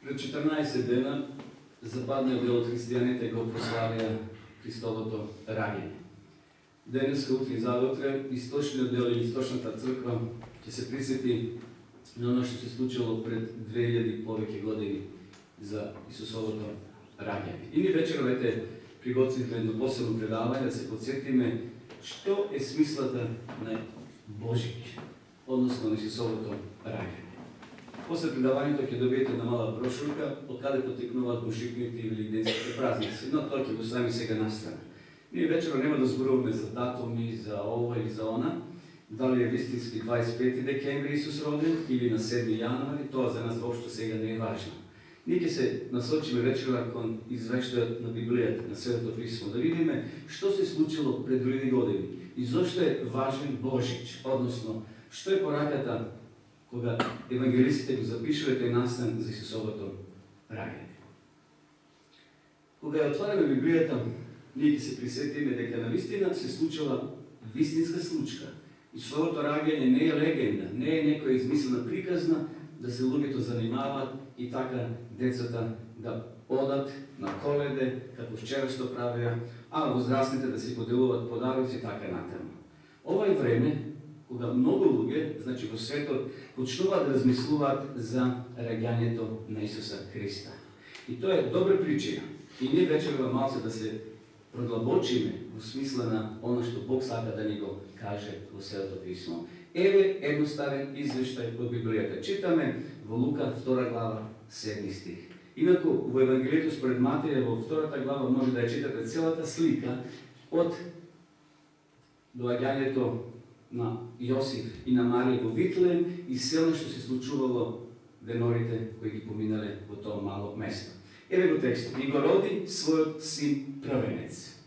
Пред 14 дена западниот дел од христијаните го прославија Христовото раѓање. Денеска, утре и задутре, источниот дел или источната црква ќе се присети на оно што се случило пред 2000 повеќе години за Исусовото раѓање. И ни вечера приготвивме едно посебно предавање да се подсетиме што е смислата на Божик, односно на Исусовото раѓање. После предавањето ќе добиете една мала брошурка од каде потекнуваат божикните и великденските празници, но тоа ќе го ставим сега настрана. Ние вечера нема да зборуваме за датуми, за ова или за она, дали е вистински 25 декември Исус роден или на 7 јануари, тоа за нас воопшто сега не е важно. Ние ќе се насочиме вечера кон извештајот на Библијата, на Светото писмо, да видиме што се случило пред 2000 години и зошто е важен Божич, односно што е пораката кога евангелистите го запишуват тој настан за Исусовото раѓање. Кога ја отвараме Библијата, ние ќе се присетиме дека навистина се случила вистинска случка. Исусовото раѓање не е легенда, не е некоја измислена приказна да се луѓето занимаваат и така децата да одат на Коледе, како вчера што правеа, а возрастните да си поделуваат подароци и така натаму. Ова е време кога многу луѓе, значи во светот, почнуваат да размислуваат за раѓањето на Исуса Христа. И тоа е добра причина. И ние вечерва малце да се продлабочиме во смисла на оно што Бог сака да ни го каже во Светото писмо. Еве едноставен извештај од Библијата. Читаме во Лука 2 глава 7 стих. Инаку во Евангелието според Матеја во 2 глава може да ја читате целата слика од доаѓањето на Јосиф и на Марија во Витлеем и се оно што се случувало деновите кои ги поминале во тоа мало место. Еве го текстот. И го роди својот син првенец,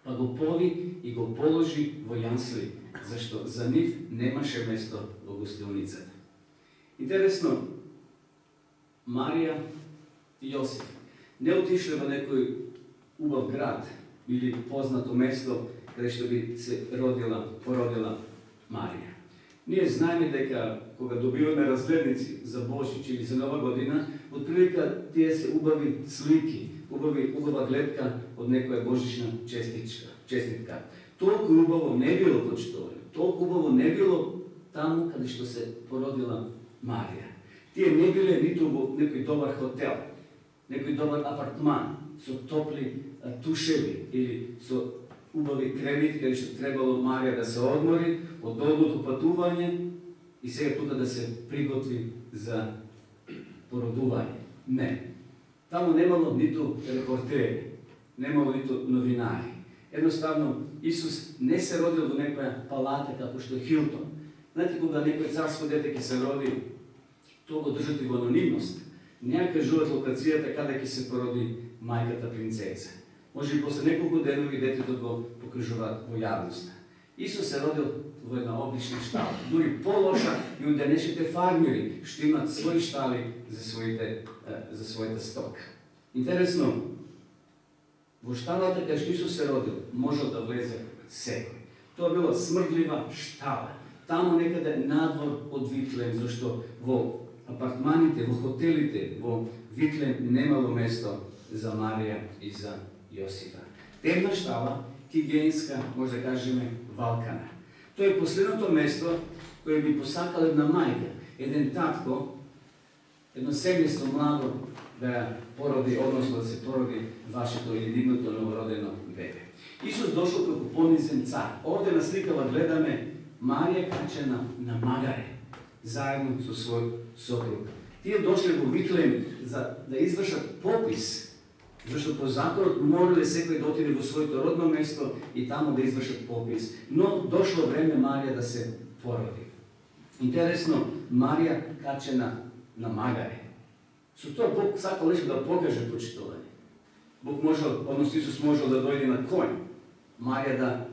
па го пови и го положи во јансли, зашто за нив немаше место во гостилницата. Интересно, Марија и Јосиф не отишле во некој убав град или познато место каде што би се породила Марија. Ние знаеме дека кога добиваме разгледници за Божич или за Нова година, отприлика тие се убави слики, убава гледка од некоја божична честитка. Толку убаво не било почитувано, толку убаво не било таму каде што се породила Марија. Тие не биле ниту во некој добар хотел, некој добар апартман со топли тушеви или со убави кремити каде што требало Марија да се одмори од долгото патување и сега тука да се приготви за породување. Не. Таму немало ниту репортери, немало ниту новинари. Едноставно, Исус не се родил во некоја палата како што Хилтон. Знаете, кога некој царско дете ќе се роди, тоа го држат и во анонимност. Не ја кажуваат локацијата каде ќе се породи мајката принцеса. Може и после неколку денови детето го покажуваат во јавноста. Исус се родил во една облична штала, дури полоша и од денешните фармери што имат своји штали за својата стока. Интересно, во шталата кај што Исус се родил можел да влезе секој. Тоа била смрдлива штала. Таму некаде надвор од Витлеем, зашто во апартманите, во хотелите, во Витлеем немало место за Марија и за Јосифа. Темна штала, хигиенска, може да кажеме, валкана. Тоа е последното место кое би посакал една мајка, еден татко, едно семејство младо да ја породи, односно да се породи вашето или нивното новородено бебе. Исус дошол како понизен цар. Овде на сликава гледаме Марија качена на магаре, заедно со свој сопруг. Тие дошле во Витлеем за да извршат попис, зашто по законот морале секој да отиде во своето родно место и таму да извршат попис. Но дошло време Марија да се породи. Интересно, Марија качена на магаре. Со тоа Бог сакал нешто да покаже почитување. Бог можел, односно Исус можел да дојде на конј, Марија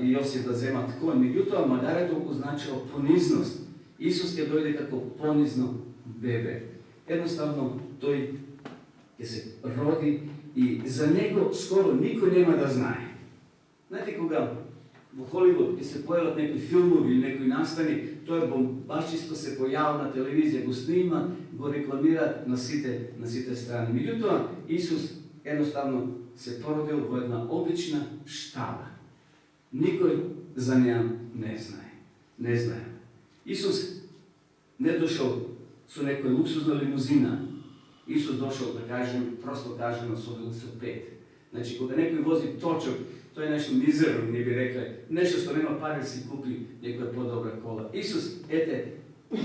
и Јосиф да земат конј. Меѓутоа, магарето означава понизност. Исус ќе дојде како понизно бебе. Едноставно, тој ќе се роди и за него скоро никој нема да знае. Знаете, кога u Hollywood, gdje se pojavljati neki filmovi ili neki nastani, to je bombačisto se pojavio na televiziji, go snima, go reklamira na site strane. Međutim, Isus jednostavno se porodio u jedna obična štala. Niko za njega ne zna. Isus ne došao su nekoj luksuznoj limuzina. Isus došao, da kažem, prosto kažemo, s ulicu 5. Znači, kada neko vozi točak, to je nešto mizerno, mi bi rekli, nešto što nema pare si kupi nekoj podobra kola. Isus,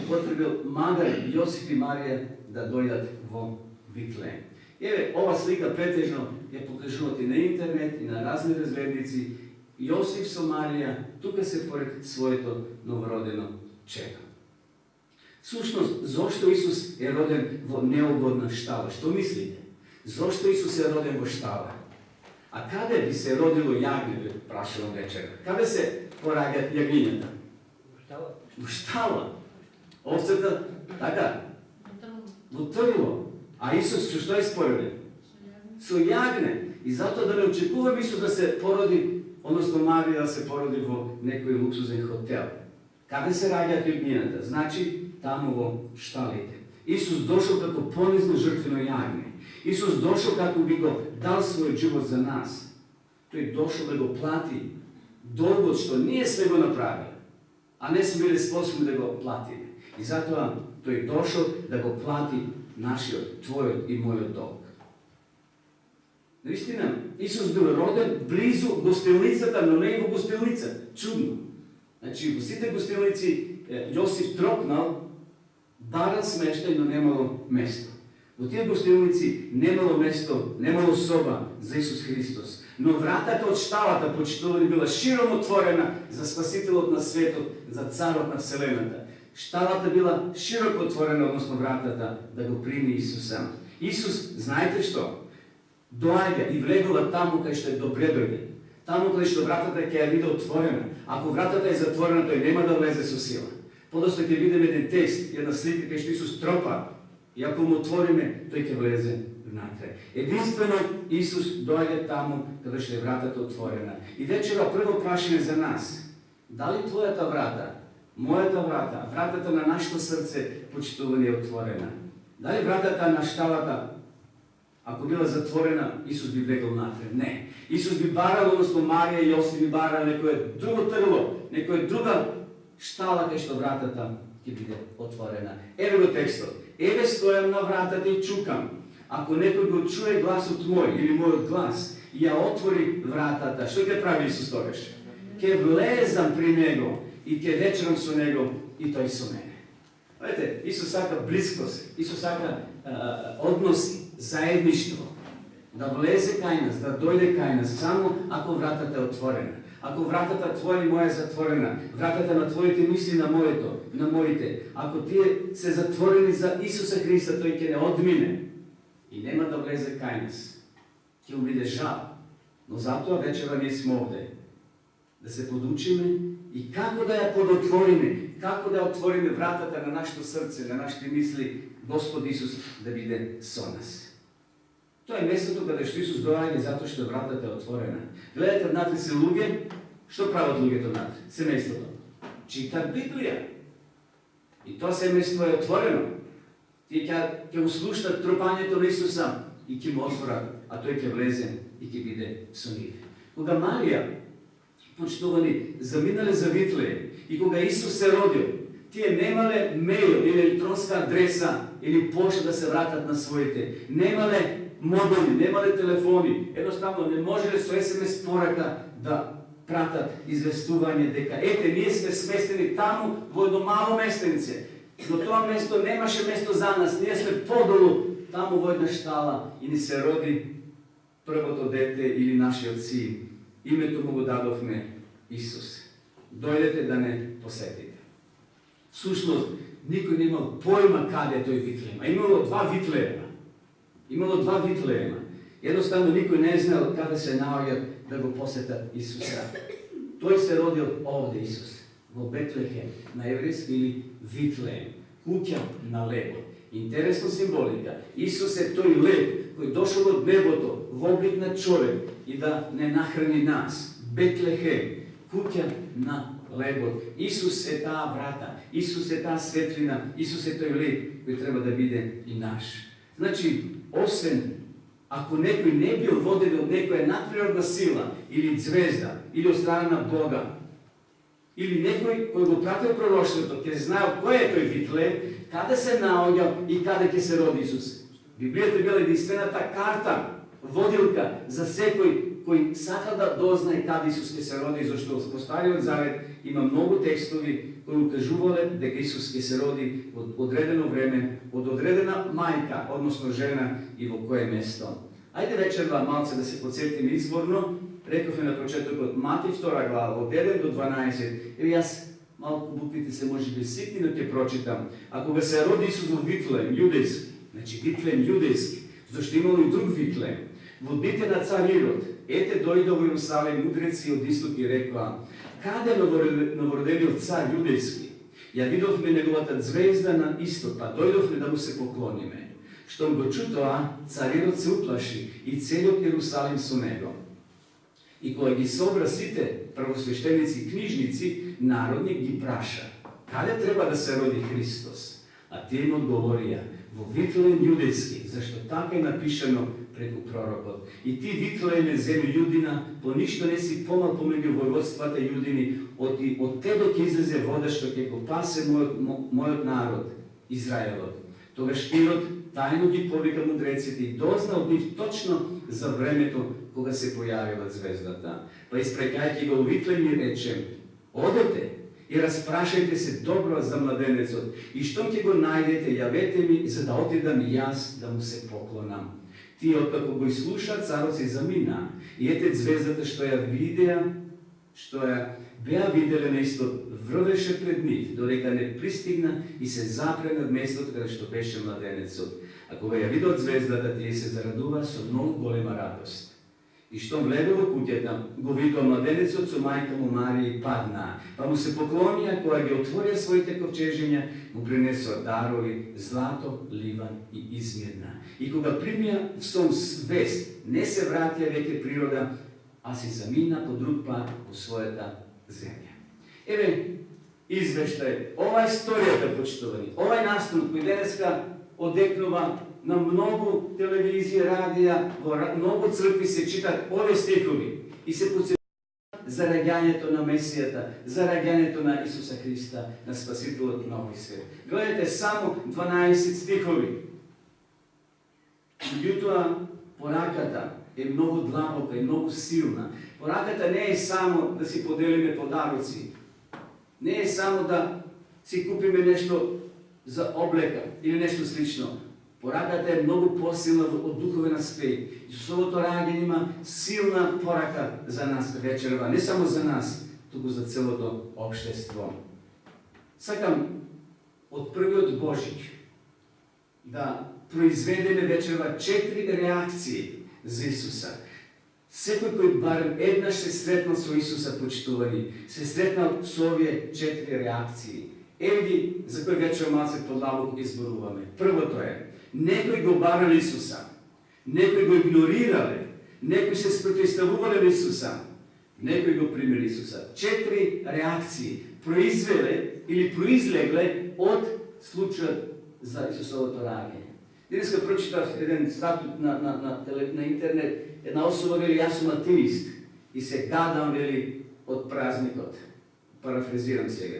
potrebil Magar, Josif i Marija da dojdat vo Vitlejem. Evo, ova slika pretežno je pokažuvati na internet i na razne razglednici. Josif so Marija, tukaj se pored svojето novorodeno čeka. Sušnost, zašto Isus je roden vo neugodna štala? Što mislite? Zašto Isus je roden vo štala? A kada bi se rodilo jagnje, prašavom večera? Kada se poraga jagnjenjata? U štala. Ovceta, taka? U trlo. A Isus, što je sporeden? Su jagne. I zato da ne očekuvam Isus da se porodi, odnosno Marija da se porodi vo nekoj luksuzni hotel. Kada se rađa jagnjenjata? Znači, tamo vo štalite. Isus došao kako ponizno žrtveno jagnje. Isus došao kako bi go dal svoj život za nas. To je došao da go plati dolgo što nije sve go napravio, a ne smo bili sposobni da go platimo. I zato vam to je došao da go plati našio, tvoj i moj dolg. Istina, Isus bio roden blizu gostilnicata, no ne u gostilnica. Čudno. Znači, u site gostilnici Josip troknal, baral smeštaj, no nemalo mesto. U tije gostilnici nemalo mesto, nemalo soba za Isus Hristos. No vratata od štalata počituvani bila širom otvorena za spasitelot na svetu, za carot na vselenata. Štalata bila široko otvorena, odnosno vratata, da go primi Isusa. Isus, znajte što? Doajde i vlegova tamo kaj što je dobre dojde. Tamo kaj što vratata je vida otvorena. Ako vratata je zatvorena, to je nema da vleze su sila. Podosta ќе видим един текст, една слика кај што Исус тропа, и ако му отвориме, тој ќе влезе внатре. Единствено Исус дојде таму каде што е вратата отворена. И вечера прво прашање за нас. Дали твојата врата, мојата врата, вратата на нашето срце почитуване е отворена? Дали вратата на шталата, ако била затворена, Исус би влегол внатре? Не. Исус би барал, односно Марија и Јосиф би барал некое друго трло, некоја друга štala kaj što vratata će biti otvorena. Evo go tekstov. Eve stojam na vratata i čukam. Ako nekoj go čuje glasot moj ili moj glas i ja otvori vratata, što će pravi Isus togaš? Ke vlezam pri njego i ke večeram su njego i to i su mene. Vidite, Isus saka bliskost, Isus saka odnosi, zajedništvo. Da vleze kaj nas, da dojde kaj nas, samo ako vratata je otvorena. Ako vratata tvoja i moja je zatvorena, vratata na tvojite misli na mojite. Ako ti se zatvoreni za Isusa Hrista, to će ne odmine. I nema da vleze kaj nas. Će mu bude žal. No zato večera mi smo ovde. Da se podučime i kako da ja podotvorime, kako da otvorime vratata na našto srce, na našte misli, Gospod Isus da bide so nas. To je mjesto tu kada što Isus dođe zato što je vratata otvorena. Gledajte vnatri se luge, što pravo luge to vnatri? Semejstvo to. Čita Biblija. I to semejstvo je otvoreno. Ti će usluštat tropanjeto Isusa i će mu otvora, a to je će vleze i će bide sonive. Koga Marija, počtovani, zaminale za Vitlejem i koga Isus se rodio, tije nemale mail ili elektronska adresa ili pošta da se vratat na svojite. Nemale moduli, nemale telefoni, jednostavno ne može su SMS poraka da pratat izvestuvanje deka. Ete, nije sme smesteni tamo u jedno malo mestenice. No to mesto nemaše mesto za nas, nije sme podolu tamo u jedna štala i ni se rodi prvo to dete ili naši otci. Ime to mogu dadovme Isus. Dojdete da ne posetite. Sušnost, niko nije imao pojma kada je to Vitlejema. Imalo dva Vitlejema. Jednostavno niko ne znao kada se navija da go poseta Isusa. To je se rodio ovde Isus. U Betlehem, na evrijski ili Vitlejem. Kuća na lebu. Interesna simbolika. Isus je toj leb koji je došao od neboto, v oblik na čovek i da ne nahrani nas. Betlehem. Куќа на лебот. Исус е таа врата, Исус е таа светлина, Исус е тој леб кој треба да биде и наш. Значи, освен ако некој не бил воден од некоја надприродна сила или звезда, или од страна на Бога, или некој кој го пратил пророштвото, ќе знаел кој е тој Витлеем, каде се наоѓал и каде ќе се роди Исус. Библијата била единствената карта, водилка за секој кој сака да дознае каде Исус ќе се роди, зашто во Стариот Завет има многу текстови кои укажувале дека Исус ќе се роди од одредено време, од одредена мајка, односно жена, и во кое место. Ајде вечерва малце да се подсетиме изворно. Рековме на почетокот Матеј 2 глава, од 1 до 12. Еви јас малку буквите се можеби ситни, но ќе прочитам. А кога се роди Исус во Витлеем, јудејски, значи Витлеем јудејски, зашто имало и друг Витлеем, во дите на цар Ирод, ете дојде во Јерусалим мудреци од исток и рекоа: каде новородениот цар јудејски? Ја видовме неговата звезда на исток, па дојдовме да му се поклониме. Штом го чу тоа, цар Ирод се уплаши и целиот Јерусалим со него. И кога ги собра сите првосвештеници и книжници, народни ги праша: каде треба да се роди Христос? А тие им одговорија: во Витлеем јудејски, зашто така е напишано преку пророкот. И ти, Витлееме, земјо Јудина, по ништо не си помал помеѓу војводствата Јудини, од тебе ќе излезе вода што ќе го пасе мојот народ, Израелот. Тогаш Ирод тајно ги повика мудреците и дозна од нив точно за времето кога се појавила звездата. Па испрекајќи го Витлеем и речем: одете и распрашајте се добро за младенецот, и штом ќе го најдете, јавете ми, за да отидам и јас да му се поклонам. Тие откако го изслуша, царот се замина, и ете звездата што ја беа виделе на исток, врвеше пред нив, додека не пристигна и се запре над местото каде што беше младенецот. А кога ја видат звездата, тие се зарадува со многу голема радост. И штом влезе во куќата, го видува младенецот со мајка му Марија и паднаа, па му се поклонија, кога ги отворија своите ковчежиња, му принесоа дарови, злато, ливан и измирна. И кога примија сон вест, не се вратија веќе природа, а се замина по друг пат во својата земја. Еве, извештај, ова е историјата, почитувани, ова е настан кој денеска одекнува на многу телевизија, радија, во многу цркви се читат овие стихови и се подсетуваат за раѓањето на Месијата, за раѓањето на Исуса Христа, на Спасителот на овој свет. Гледате само 12 стихови. Меѓутоа, пораката е многу длабока и многу силна. Пораката не е само да си поделиме подароци, не е само да си купиме нешто за облека или нешто слично. Пораката е многу посилна од духовен аспект. Исусовото раѓање има силна порака за нас вечерва, не само за нас, туку за целото општество. Сакам од првиот Божик да произведеме вечерва 4 реакции за Исуса. Секој кој барем еднаш се сретнал со Исуса, почитувани, се сретнал со овие 4 реакции. Еве за кој вечер малце подлабоко изборуваме. Првото е: некои го барале Исуса, некои го игнорирале, некои се спротивставувале на Исуса, некои го примиле Исуса. 4 реакции произвеле или произлегле од случајот за Исусовото раѓање. Денеска прочитав еден статут на интернет, една особа вели: јас сум атеист и се гадам, вели, од празникот. Парафразирам сега.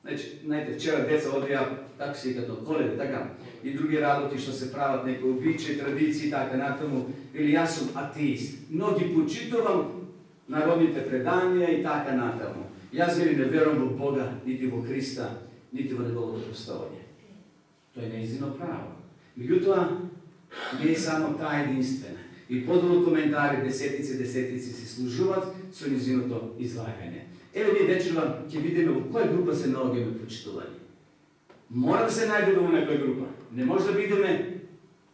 Значи, знаете, вчера деца одеа, така се като Коледа, така, и други работи што се прават, некои обичаи, традиции, така натаму, или јас сум атеист. Но ги почитувам народните преданија и така натаму. Јас вели не верувам во Бога, нити во Христа, нити во неговото поставање. Тоа е неизино право. Меѓутоа, не е само таа единствена. И подолу коментари, десетици се служуваат со низиното излагање. Еве ние вечерва ќе видиме во која група се наоѓаме, почитувани. Мора да се најдеме во некоја група. Не може да бидеме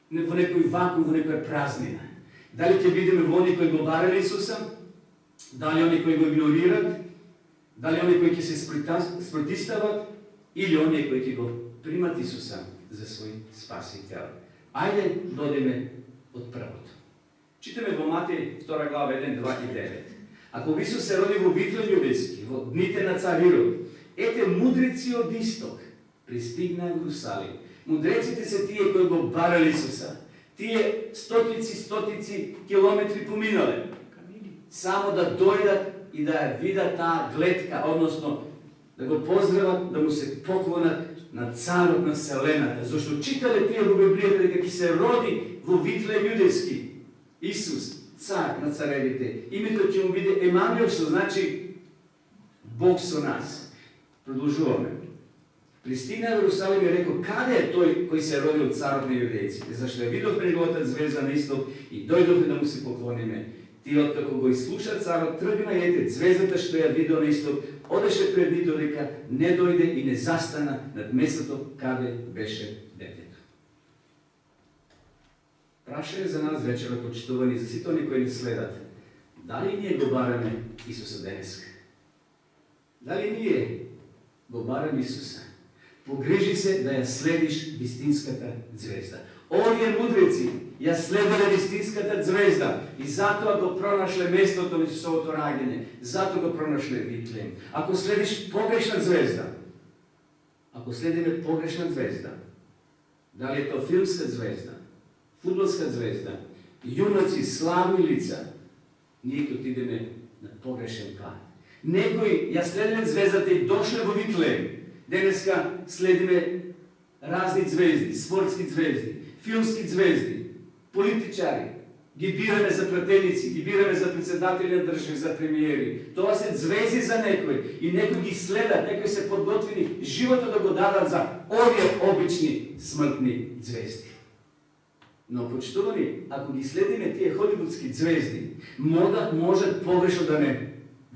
во некој вакуум, во некоја празнина. Дали ќе бидеме во оние кои го барале Исуса, дали оние кои го игнорират, дали оние кои ќе се спротивстават, или оние кои ќе го примат Исуса за свој спасител. Ајде додеме од првото. Читаме во Матеј 2 глава 1, 2 и 9. Ако Исус се роди во Вифлеем јудејски, во дните на цар Ирод, ете мудреци од исток пристигнаа во Јерусалим. Мудреците се тие кои го барали Исуса. Тие стотици километри поминале. Само да дојдат и да ја видат таа гледка, односно да го поздрават, да му се поклонат на царот на вселената. Зашто читале тие во Библијата дека ќе се роди во Вифлеем јудејски Исус, цар на царевите. Името ќе му биде Емануел, што значи Бог со нас. Продолжуваме. Пристигна во Јерусалим и рекол, каде е тој кој се родил царот на јудејците? Зашто ја видовме неговата звезда на исток и дојдовме да му се поклониме. Тие откако го изслуша царот, тргна и ете звездата што ја видел на исток, одеше пред нив додека не дојде и не застана над местото каде беше детето. Прашање за нас вечера, почитувани, за сите они кои ни следат. Дали ние го бараме Исуса денеска? Дали ние го бараме Исуса? Погрижи се да ја следиш вистинската звезда. Овие мудреци ја следеле вистинската звезда и затоа го пронашле местото на Исусовото раѓање. Затоа го пронашле Вифлеем. Ако следиш погрешна звезда, ако следиме погрешна звезда, дали е то филмска звезда, фудбалска звезда, јунаци, славни лица, ние ќе отидеме на погрешен план. Некои ја следиле звездата и дошле во Вифлеем. Денеска следиме разни звезди, спортски звезди, филмски звезди, политичари. Ги бираме за пратеници, ги бираме за председатели на држави, за премиери. Тоа се звезди за некои и некои ги следат, некои се подготвени живото да го дадат за овие обични смртни звезди. Но почитувани, ако ги следиме тие холивудски звезди, можат погрешно да не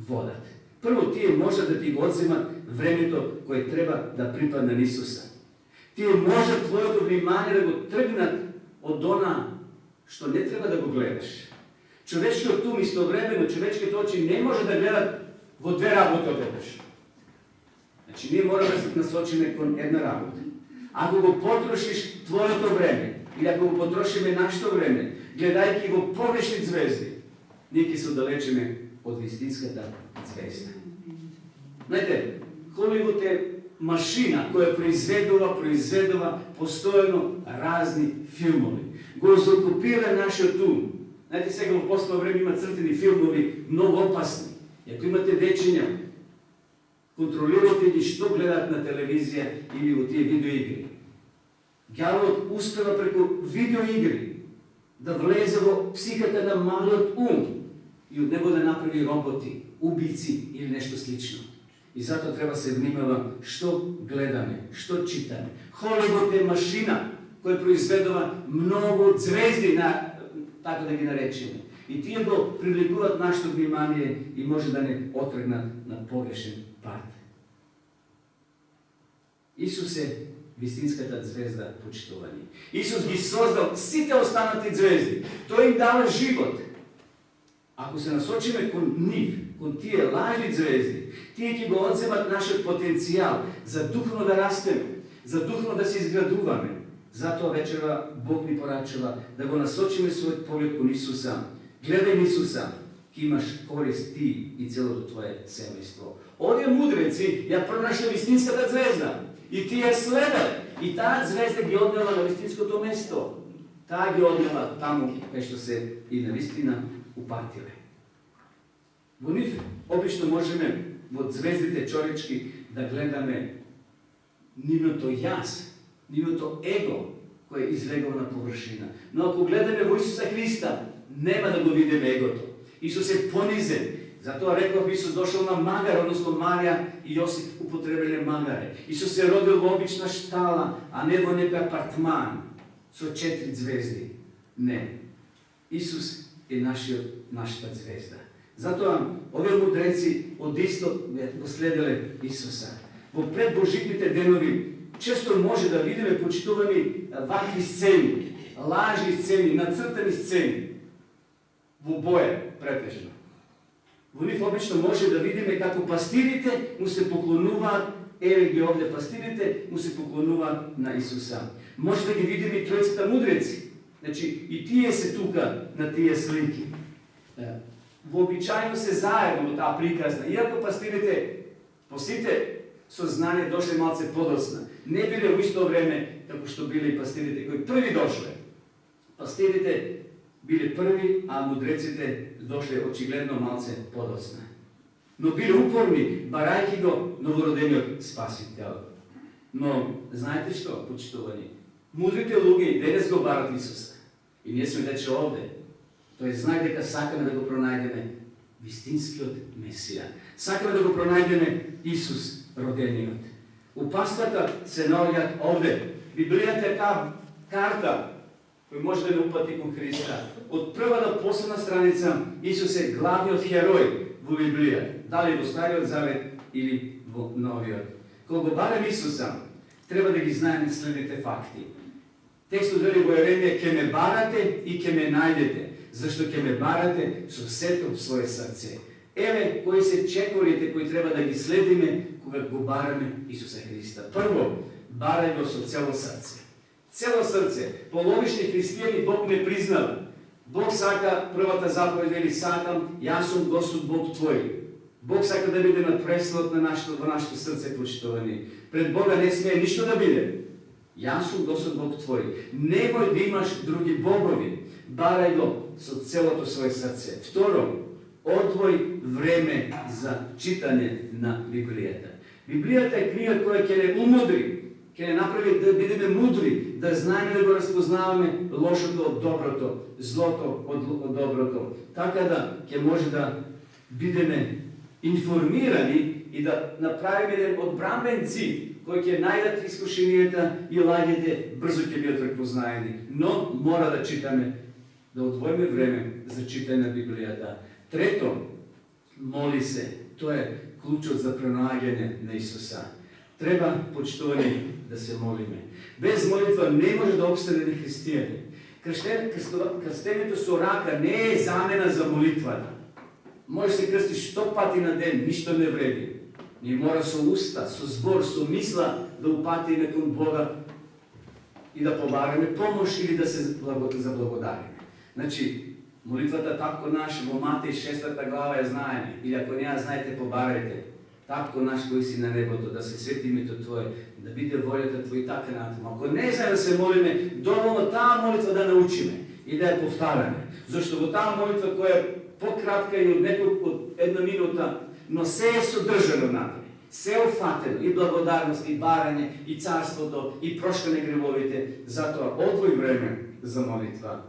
водат. Прво, тие можат да ти го одземат времето кое треба да припадне на Исуса. Тие можат твоето внимание да го тргнат од она што не треба да го гледаш. Човечкиот ум истовремено, човечките очи не може да гледат во две работи одеднаш. Значи, ние мораме да се насочиме кон една работа. Ако го потрошиш твоето време, или ако го потрошиме нашето време, гледајќи во погрешни звезди, ние ќе се оддалечиме од вистинската звезда. Знаете, Холивуд е машина која произведува постојано разни филмови. Го заокупира нашиот ум. Знаете, сега во последно време има цртени филмови, многу опасни. И ако имате дечиња, контролирате ги што гледаат на телевизија или во тие видеоигри. Ѓаволот успева преку видеоигри да влезе во психата на малиот ум и од него да направи роботи, убици или нешто слично. И затоа треба се внимава што гледаме, што читаме. Холивуд е машина која произведува многу звезди, така да ги наречеме. И тие го привлекуваат нашето внимание и може да не отргнат на погрешен пат. Исус е вистинската звезда, почитувани. Исус ги создал сите останати звезди. Тој им дава живот. Ако се насочиме кон нив, кон тие лажни звезди, тие ќе го одземат нашиот потенцијал за духовно да растеме, за духовно да се изградуваме. Затоа вечера Бог ни порачува да го насочиме својот поглед кон Исуса. Гледај Исуса, ќе имаш корист ти и целото твое семејство. Овие мудреци ја пронашле вистинската звезда и тие следале. И таа звезда ги однела на вистинското место. Таа ги однела таму кај што се и навистина упатиле. Во нив обично можеме во звездите човечки да гледаме нивното јас, нивното его кој излегува на површина. Но ако гледаме во Исуса Христа, нема да го видиме егото. Исус е понизен. Затоа реков Исус дошол на магар, односно Марија и Јосиф употребиле магаре. Исус се родил во обична штала, а не во некој апартман со 4 звезди. Не. Исус е нашата звезда. Затоа овие мудреци од исток го следеле Исуса. Во предбожитните денови често може да видиме почитувани вакви сцени, лажни сцени, нацртани сцени во боја претежно. Во нив обично може да видиме како пастирите му се поклонуваат, еве ги овде пастирите му се поклонуваат на Исуса. Може да ги видиме и тројцата мудреци. Значи и тие се тука на тие слики. Вообичајно се заедно во таа приказна. Иако пастирите по сите сознание дошле малце подоцна. Не биле во исто време како што биле и пастирите кои први дошле. Пастирите биле први, а мудреците дошле очигледно малце подоцна. Но биле упорни, барајќи го новородениот Спасител. Но, знаете што, почитувани? Мудрите луѓе и денес го барат Исуса. И ние сме вече овде. Тој знае дека сакаме да го пронајдеме вистинскиот Месија. Сакаме да го пронајдеме Исус родениот. Упатствата се наоѓаат овде. Библијата е таа карта кој може да не упати кон Христа. Од прва до последна страница Исус е главниот херој во Библија. Дали во Стариот Завет или во Новиот. Кога го бараме Исуса, треба да ги знаеме следните факти. Текстот вели во Еремија: ќе ме барате и ќе ме најдете, зашто ќе ме барате со сето свое срце. Еве кои се чекорите кои треба да ги следиме кога го бараме Исуса Христа. Прво, барај го со цело срце. Цело срце. Половишни христијани Бог не признава. Бог сака, првата заповед вели: сакам, јас сум Господ Бог твој. Бог сака да биде на престолот на во нашето срце, почитувани. Пред Бога не смее ништо да биде. Јас сум Господ Бог твој. Немој да имаш други богови. Барај го со целото свое срце. Второ, одвој време за читање на Библијата. Библијата е книга која ќе не умудри, ќе не направи да бидеме мудри, да знаеме да го разпознаваме лошото од доброто, злото од доброто. Така да ќе може да бидеме информирани и да направиме еден одбранбен цид, кој ќе најдат искушенијата и лагите, брзо ќе бидат препознаени. Но мора да читаме, да одвоиме време за читање на Библијата. Трето, моли се. Тоа е клучот за пронаѓање на Исуса. Треба, почитувани, да се молиме. Без молитва не може да обстане христијани. Крстењето со рака не е замена за молитвата. Може се крстиш 100 пати на ден, ништо не вреди. Ние мора со уста, со збор, со мисла да упатиме кон Бога и да побараме помош или да се заблагодариме. Значи, молитвата Татко наш во Матеј 6 глава ја знаеме. Или ако не ја знаете, побарајте. Татко наш кој си на небото, да се свети името Твое, да биде волјата Твоја така натаму. Ако не знаеме да се молиме, доволно таа молитва да научиме и да ја повтараме. Зашто во таа молитва која е пократка и од една минута, но се е содржано внатре. Се е офатено, и благодарност, и барање, и царството, и прошкане гревовите. Затоа одвој време за молитва.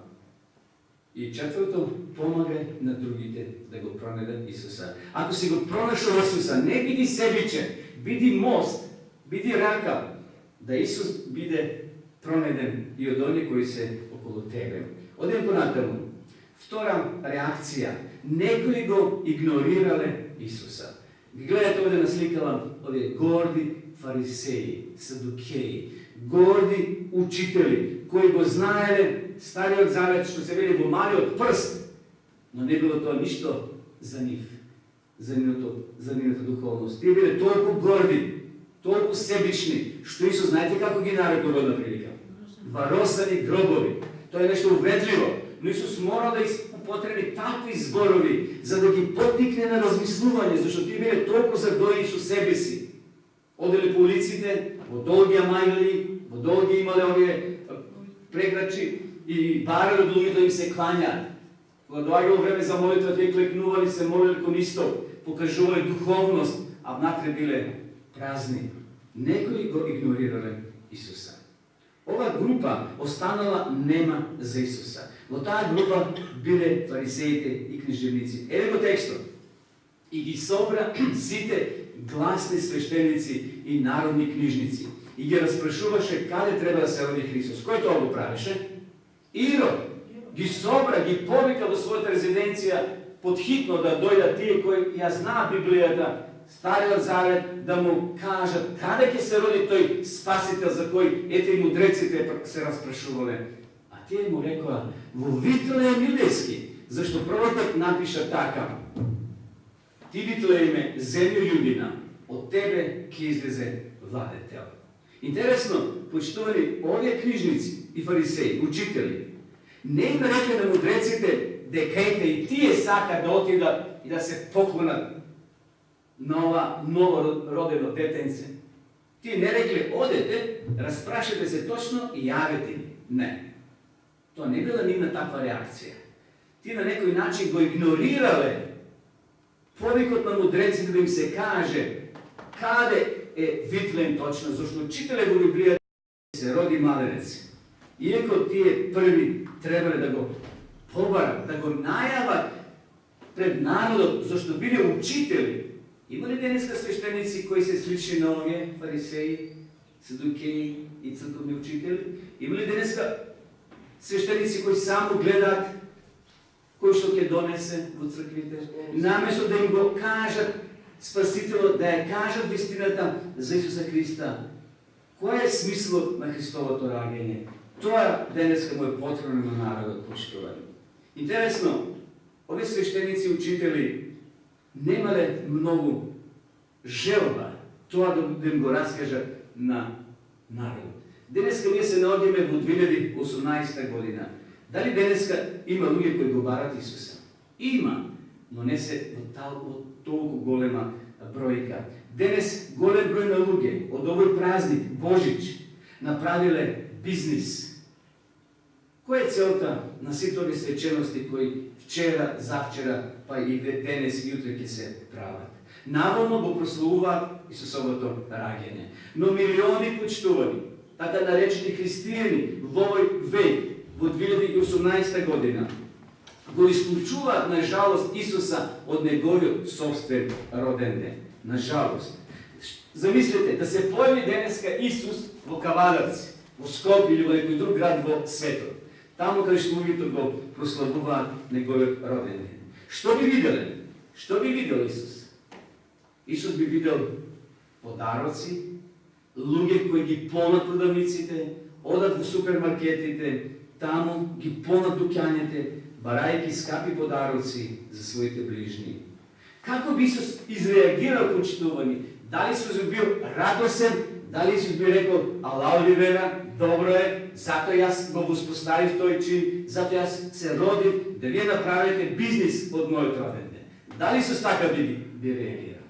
И четврто, помагај на другите да го пронајдат Исуса. Ако си го пронаšao Исуса, не биди себичен, биди мост, биди рака, да Исус биде пронајден и од оние кои се околу тебе. Одем понатаму. Втора реакција. Некои го игнорирале Исуса. Гледате овде насликала овие горди фарисеи, садукеи, горди учители, кои го знаеле Стариот Завет, што се вели во малиот прст, но не било тоа ништо за нив, за нивната духовност. Тие биле толку горди, толку себични, што Исус, знаете како ги нарекува на прилика? Варосани гробови. Тоа е нешто увредливо, но Исус мора да употреби такви зборови, за да ги поттикне на размислување, зашто тие биле толку задоени со себе си. Оделе по улиците, во долги амајли, во долги имале овие преграчи и барале од луѓето им се клањаат. Кога доаѓало време за молитва, тие клекнували, се молили кон исток, покажувале духовност, а внатре биле празни. Некои го игнорирале Исуса. Ова група останала нема за Исуса. Во таа група биле фарисеите и книжевници. Еве го текстот. И ги собра сите гласни свештеници и народни книжници. И ги распрашуваше каде треба да се роди Христос. Кој тоа го правеше? Ирод ги собра, ги повика во својата резиденција подхитно да дојдат тие кои ја знаат Библијата, Стариот Завет, да му кажат каде ќе се роди тој Спасител за кој ете и мудреците се распрашувале. А тие му рекоа во Витлеем јудејски, зашто пророкот напиша така: Ти Витлееме, земјо јудина, од тебе ќе излезе владетел. Интересно, почитувани овие книжници и фарисеи, учители, не им рекле на мудреците dekete i tije saka da otida i da se poklona novorodeno detence. Ti ne rekli, odete, rasprašite se točno i javite mi. Ne. To ne bila njima takva reakcija. Ti na neki način go ignorirale, povikot mudreci da im se kaže kade je Vitlem točno, zašto čitale u Bibliji se rodi mladenec. Iako ti je prvi trebali da go pobara, da go najava pred narodom, zašto bili učitelji. Ima li dneska sveštenici koji se slični na ovje, fariseji, sadukeji i crkovni učitelji? Ima li dneska sveštenici koji samo gledat koji što ke donese u crkvite? Namjesto da im go kažat Spasitelo, da je kažat istiната za Isusa Hrista. Koje je smislo na Hristovo to rađenje? To je dneska moje potrebno na narodu poštovanje. Interesno, ovi sveštenici učitelji nemale mnogo želba to da im go raskaže na narodu. Dneska mi se naodjeme u 2018. godina. Da li dneska ima ljudi koji govarati Isusa? Ima, no ne se toliko golema brojka. Dnes golem broj na ljudi od ovoj praznik, Božić, napravile biznis. Koja je celta na sitovi svečenosti koji včera, zavčera, pa i danes i jutro će se pravati? Navodno bo prosluva Isusovo to rađenje. No milioni počtovani, tako narečeni hристияни v ovoj vek, v 2018. godina, go isključuva, nažalost, Isusa od njegovog sobstven rodende. Nažalost. Zamislite, da se pojavi dneska Isus v Kavadarci, v Skopju ili v nekoj drug grad v svetu. Tamo kada što uvijek go proslavuva njegovog rodende. Što bi vidjeli? Što bi vidio Isus? Isus bi vidio podaroci, ljudi koji gi ponad prodavnicite, odat v supermarketite, tamo gi ponad dukjanjete, barajki skapi podaroci za svojite bližnji. Kako bi Isus izreagirao počituvani? Da li Isus bi bio radosen? Da li Isus bi rekao, ala Olivera, dobro je, zato jaz go uspostavim toj čin, zato jaz se rodim, da vi napravite biznis od moje rodende. Da li Isus tako bi reagirao?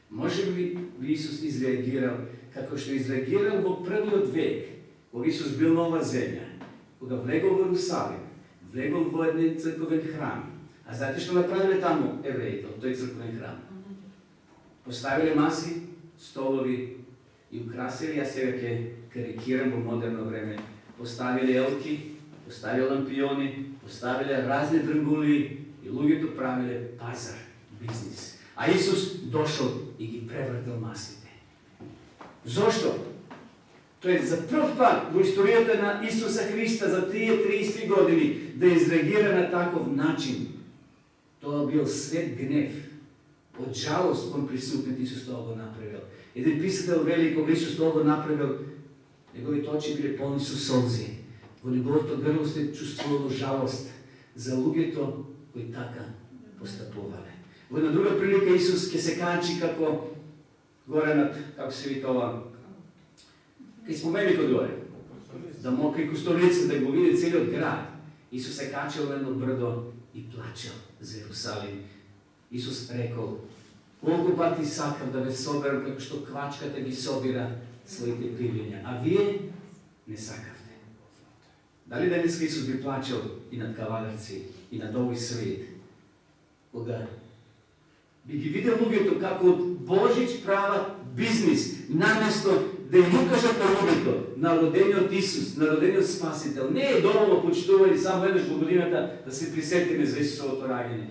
Može bi Isus izreagirao kako što je izreagirao u prvi od vek, kog Isus bil nova zemlja, koga vlegao u Jerusalim, vlegao u jedan crkven hram. A znate što napravili tamo Evreji, to je crkven hram? Postavili masi, stolovi i ukrasili, ja se karikiram u moderno vreme, postavili elki, postavili lampioni, postavili razne drnguli i ljudi to pravili pazar, biznis. A Isus došao i gi prevrtao masite. Zašto? To je za prv put u istorijata na Isusa Hrista za 30 godini da izreagira na takov način. To je bio svet gnev. Od žalost on prisutniti Isus toga napravil. Jedan pisatelj velikog Isus toga napravil, njegovi oči bili polni su solzi. V njegovото grlo se čustvovalo žalost za ljugeto koji taka postapovale. V jedna druga prilika Isus ke se kači kako gore nad, kako se vidi ova, kaj spomeni kod gore, da mokri kostolice, da go vidi celi grad. Isus se kačal na jedno brdo i plačal za Jerusalim. Isus rekao, koliko pa ti sakam da ve soberam, kako što kvačkate gi sobira svojite pivljenja, a vi ne sakavte. Da li danas Isus bi plačao i nad Kavadarci, i nad ovaj svijet, koga bi gi vidjel uvjeto kako od Božić prava biznis, namjesto da im ukaže to na rodenje od Isus, na rodenje od Spasitelj. Ne je dovoljno počituvati samo jednog godinata da se prisetime za Isusovo to rađenje.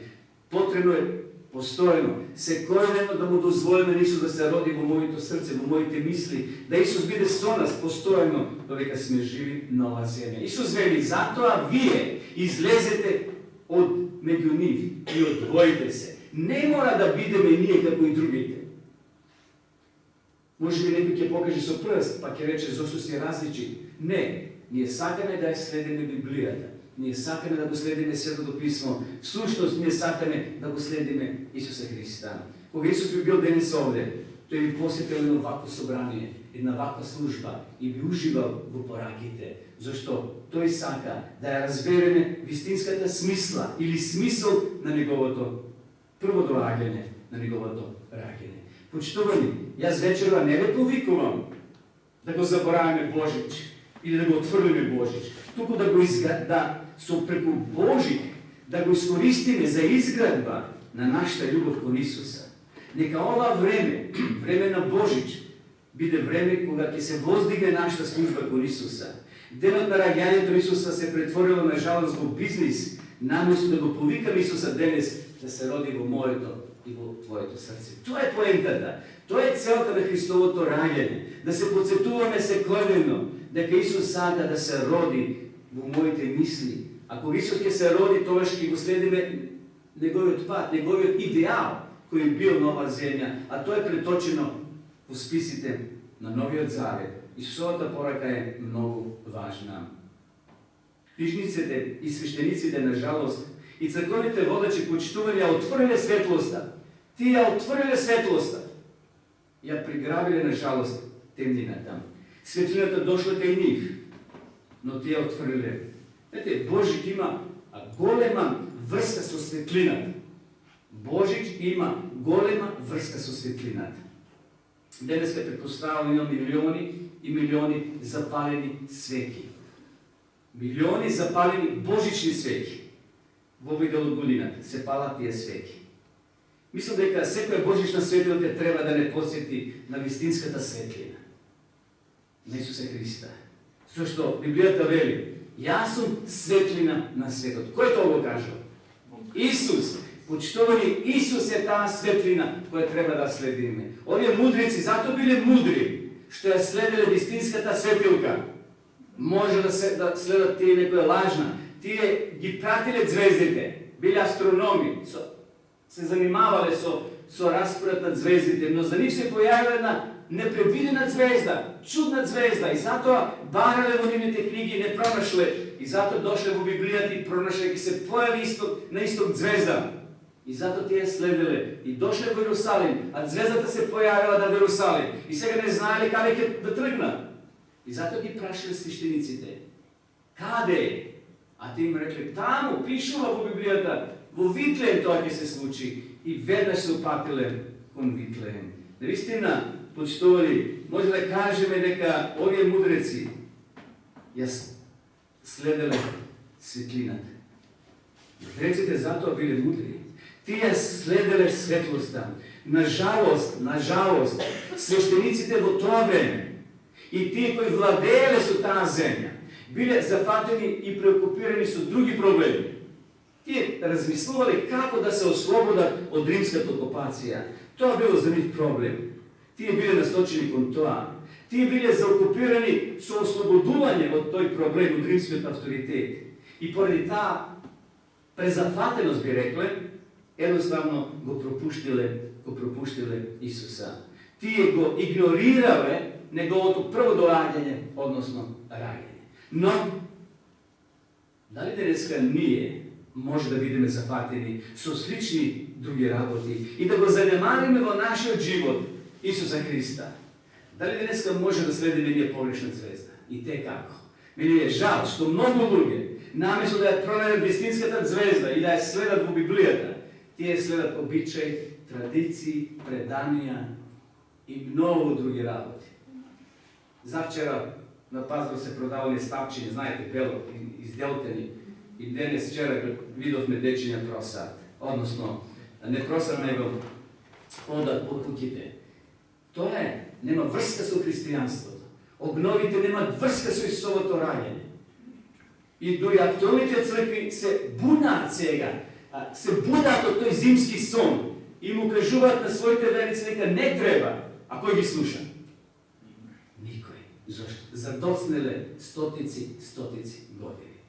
Potrebno je postojno, sekojeno da mu dozvoljeno Isus da se rodi u mojito srce, u mojite misli, da Isus bide so nas postojno, doveka sme živi nova zemlja. Isus veli, zato a vije izlezete od među njih i odvojite se. Ne mora da bideme nije kako i drugite. Može mi neko ke pokaže so prst, pa ke reče, zašto si različit? Ne, nije sakane da je sledime Biblijata. Nije sakane da go sledime Sveto pismo. Suštost nije sakane da go sledime Isusa Hrista. Koga Isus bi bio danas ovdje, to je bi posjetilo jedno ovako sobranije, jedna ovakva služba i bi užival v porakite. Зашто тој сака да ја разбереме вистинската смисла или смисол на неговото прво доаѓање, на неговото раѓање. Почитувани, јас вечерва не ве повикувам да го забораваме Божич или да го отфрлиме Божич, туку да го со преку Божик да го искористиме за изградба на нашата љубов кон Исуса. Нека ова време, време на Божич, биде време кога ќе се воздигне нашата служба кон Исуса. Денот на раѓањето на Исуса се претворило на жалост во бизнис, наместо да го повикаме Исуса денес да се роди во моето и во твоето срце. Тоа е поентата. Тоа е целта на Христовото раѓање. Да се подсетуваме секојдневно дека Исус сака да се роди во моите мисли. Ако Исус ќе се роди, тогаш ќе го следиме неговиот пат, неговиот идеал кој бил на оваа земја, а тоа е преточено во списите на Новиот Завет. Исусовата порака е многу важна. Книжниците и свештениците, на жалост, и црковните водачи почитувани ја отвориле светлоста. Тие ја отвориле светлоста. Ја приграбиле, на жалост, темнината. Светлината дошла кај нив, но тие ја отвориле. Знаете, Божик има голема врска со светлината. Божик има голема врска со светлината. Денеска претпоставувам има милиони и милиони запалени свеќи. Милиони запалени божични свеќи. Во овој дел од годината се палат тие свеќи. Мислам дека секоја божична светлина треба да не подсети на вистинската светлина на Исуса Христа. Зашто Библијата вели: јас сум светлина на светот. Кој тоа го кажа? Исус. Почитувани, Исус е таа светлина која треба да следиме. Овие мудрици зато биле мудри, што ја следеле вистинската светилка. Може да следат тие некоја лажна. Тие ги пратиле звездите, биле астрономи, се занимавале со распоред на звездите, но за нив се појавила една непредвидена звезда, чудна звезда, и затоа барале во нивните книги, не пронашле, и затоа дошле во Библијата и пронашле, и се појави на исток звезда. И затоа тие следеле и дошле во Иерусалим, а звездата се појавила над Иерусалим, и сега не знаеле каде ќе да тргнат. И затоа ги прашале свештениците: каде е? А те им рекле: таму, пишува во Библијата, во Витлеем тоа ќе се случи. И веднаш се упатиле кон Витлеем. Наистина, почитували, може да кажеме дека овие мудреци ја следеле светлината. Мудреците затоа биле мудри. Тие следеле светлоста. На жалост, свештениците во тоа време и тие кои владееле со таа земја биле зафатени и преокупирани со други проблеми. Тие размислувале како да се ослободат од римската окупација. Тоа било за нив проблем. Тие биле насочени кон тоа. Тие биле заокупирани со ослободување од тој проблем од римскиот авторитет. И поради таа презафатеност, би рекле, едноставно го пропуштиле Исуса. Тие го игнорирале неговото прво доаѓање, односно раѓање. Но, дали денеска ние може да бидеме зафатени со слични други работи и да го занемариме во нашиот живот Исуса Христа? Дали денеска може да следиме ние погрешна звезда? И те како? Мене е жал што многу луѓе, наместо да ја пронајдат вистинската звезда и да ја следат во Библијата, тие следат обичаи, традиции, преданија и многу други работи. Завчера на пазар се продавале стапчиња, знаете, бело, изделтени. И денес вчера видовме дечиња просат. Односно, не просат, него одат по куќите. Тоа е, нема врска со христијанството. Обновите немаат врска со Исусовото раѓање. И дури актуелните цркви се бунаат сега, се будаат од тој зимски сон и му кажуваат на своите верници дека не треба. А кој ги слуша? Никој. Зошто? Задоцнеле стотици години.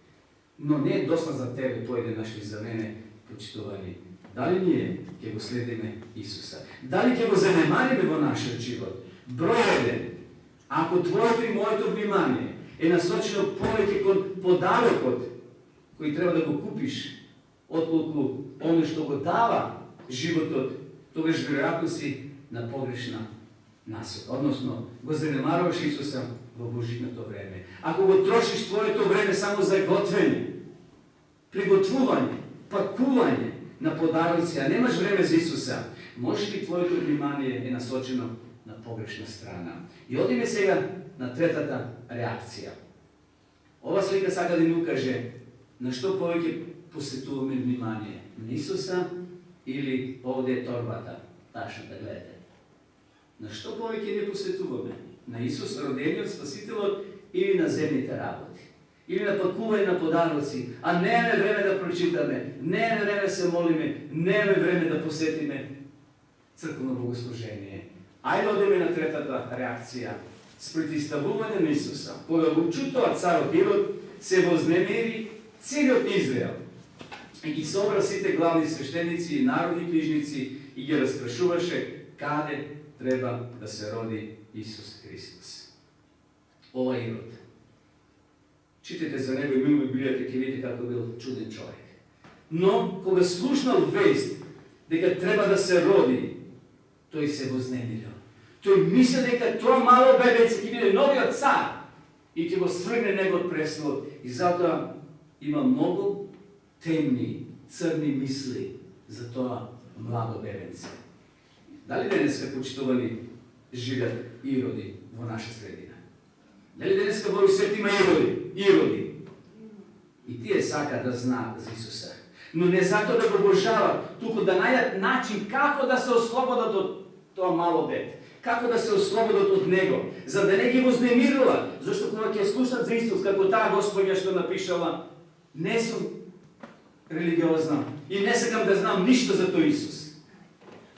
Но не е доста за тебе, појде нашли за мене, почитувани. Дали ние ќе го следиме Исуса? Дали ќе го занемариме во нашиот живот? Број 1. Ако твоето и моето внимание е насочено повеќе кон подарокот кој треба да го купиш, отколку оно што го дава животот, тогаш веројатно си на погрешна насока. Односно, го занемаруваш Исуса во Божитното време. Ако го трошиш твоето време само за готвење, приготвување, пакување на подароци, а немаш време за Исуса, може би твоето внимание е насочено на погрешна страна. И одиме сега на третата реакција. Ова слика сака да ни укаже на што повеќе посетуваме внимание. На Исуса или овде е торбата, ташната, гледате. На што повеќе не посетуваме? На Исус, родениот Спасителот, или на земните работи? Или на пакување на подароци, а немаме време да прочитаме, немаме време да се молиме, немаме време да посетиме црковно богослужение. Ајде одиме на третата реакција. Спротивставување на Исуса. Кога го чу тоа царот Ирод, се вознемери целиот Израел. И ги собра сите главни свештеници и народни книжници и ги распрашуваше каде треба да се роди Исус Христос. Ова Ирод. Читате за него и мимо Библијата, ќе видите како бил чуден човек. Но кога слушнал вест дека треба да се роди, тој се вознемирил. Тој мисли дека тоа мало бебеце ќе биде новиот цар и ќе го свргне негот престол. И затоа има многу темни, црни мисли за тоа младо бебенце. Дали денеска, почитувани, живеат ироди во наша средина? Дали денеска во свет има ироди? И тие сака да знаат за Исуса. Но не затоа да го обожават, туку да најдат начин како да се ослободат од тоа мало дете. Како да се ослободат од него, за да не ги вознемирува, зашто кога ќе слушнат за Исус, како таа Господја што напишала, не сум религиозна и не сакам да знам ништо за тој Исус.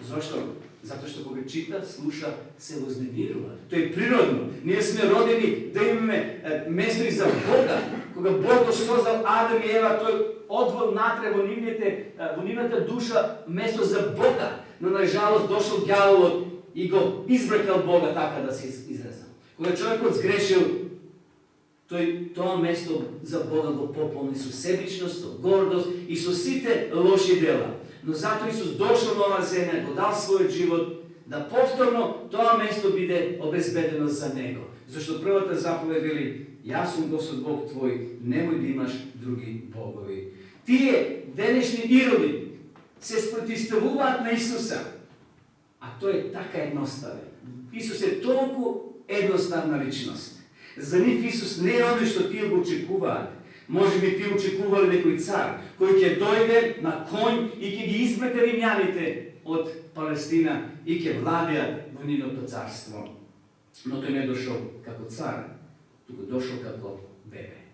Зошто? Затоа што кога чита, слуша, се вознемирува. Тоа е природно. Ние сме родени да имаме место и за Бога. Кога Бог го создал Адам и Ева, тој одвол натре во нивната душа место за Бога. Но на жалост дошол ѓаволот и го избрекал Бога, така да се изразам. Кога човекот сгрешил, тој тоа место за Бога го пополни со себичност, со гордост и со сите лоши дела. Но затоа Исус дошол на оваа земја, го дал својот живот, да повторно тоа место биде обезбедено за него. Зашто првата заповед вели: Јас сум Господ Бог твој, немој да имаш други богови. Тие денешни ироди се спротивставуваат на Исуса. А тој е така едноставен. Исус е толку едноставна личност. За нив Исус не е оној што тие го очекуваат. Може би тие очекувале некој цар, кој ќе дојде на конј и ќе ги избега римјаните од Палестина и ќе владеат во нивното царство. Но тој не дошол како цар, туку дошол како бебе.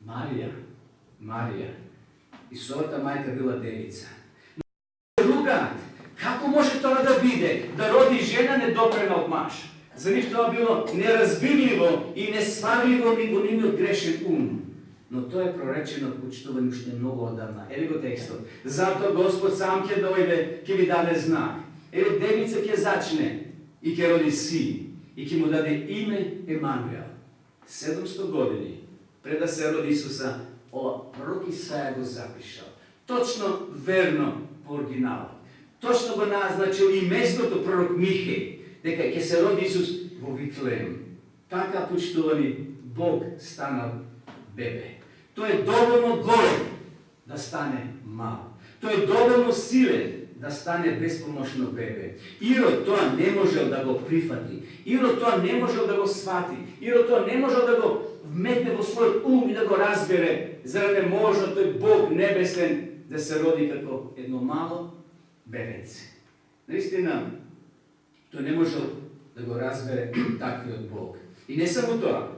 Марија, Исусовата мајка била девица. Ругаат, како може тоа да биде, да роди жена недопрена од маж? За нив тоа било неразбирливо и несварливо во нивниот грешен ум. Но тоа е проречено, почитувани уште многу одавна. Еве го текстот. Затоа Господ сам ќе дојде, ќе ви даде знак. Еве девица ќе зачне и ќе роди син и ќе му даде име Емануел. 700 години пред да се роди Исуса, ова пророк Исаја го запишал. Точно верно по оригиналот. Точно го назначил и местото пророк Михеј, дека ќе се роди Исус во Вифлеем. Така, почитувани, Бог станал бебе. Тој е доволно голем да стане мал. Тој е доволно силен да стане безпомошно бебе. Ирод тоа не можел да го прифати. Ирод тоа не можел да го свати. Ирод тоа не можел да го вметне во својот ум и да го разбере, за да не можно тој Бог небесен да се роди како едно мало бебенце. Наистина, тој не можел да го разбере таквиот Бог. И не само тоа.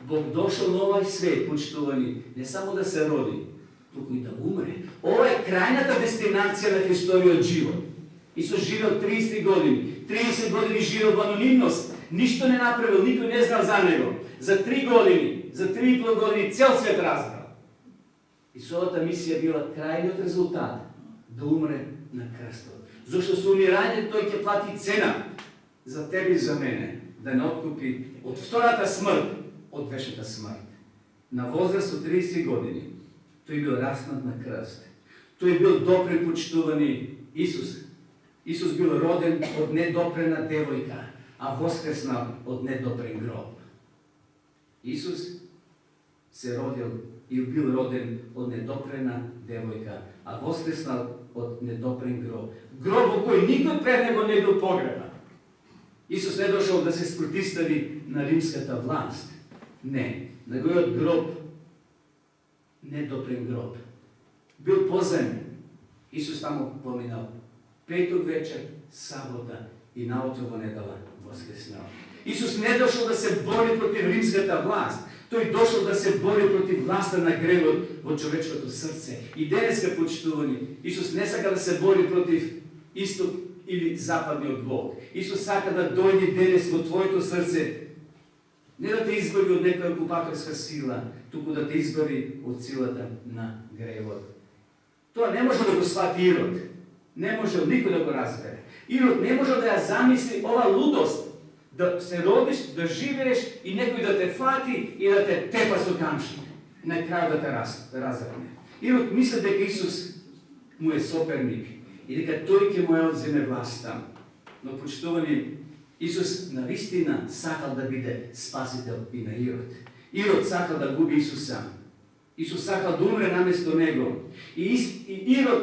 Бог дошол на овај свет, почитувани, не само да се роди, туку и да умре. Ова е крајната дестинација на Христовиот живот. Исус живеел 30 години. 30 години живеел во анонимност. Ништо не направил, никој не знал за него. За 3 години, за 3,5 години цел свет разбрал. Исусовата мисија била крајниот резултат да умре на крстот. Зошто со умирање тој ќе плати цена за тебе и за мене, да не откупи од втората смрт, од вечната смрт. На возраст од 30 години тој бил раснат на крст. Тој бил допрен, почитувани Исус. Исус бил роден од недопрена девојка, а воскреснал од недопрен гроб. Isus se rodil i bil roden od nedoprena devojka, a voskresnal od nedopren grob. Grob u koji nikad pre nego ne bil pogreban. Isus ne došao da se protistavi na rimskata vlast. Ne, nego je od grob, nedopren grob. Bil pozemljen. Isus tamo pominao petog večer, sabota i naotrovo nedala voskresnao. Isus ne došao da se bori protiv rimskata vlast. To je došao da se bori protiv vlasta na grevo od čovečkото srce. I deneska počituvani. Isus ne saka da se bori protiv istog ili zapadni od Bog. Isus saka da dojde denes od tvojето srce. Ne da te izbavi od neka okupatorska sila, tuku da te izbavi od silata na grevo. To ne može da go shvati Irod. Ne može niko da go razbere. Irod ne može da ja zamisli ova ludost. Da se rodiš, da živeš i nekoj da te fati i da te tepa su kamšine. Na kraju da te razvrne. Irod misli da Isus mu je sopernik i da toliko mu je odzeme vlasta. No počtovani, Isus na vistina sakal da bide spasitelj i na Irod. Irod sakal da gubi Isusa. Isus sakal da umre namjesto nego. I Irod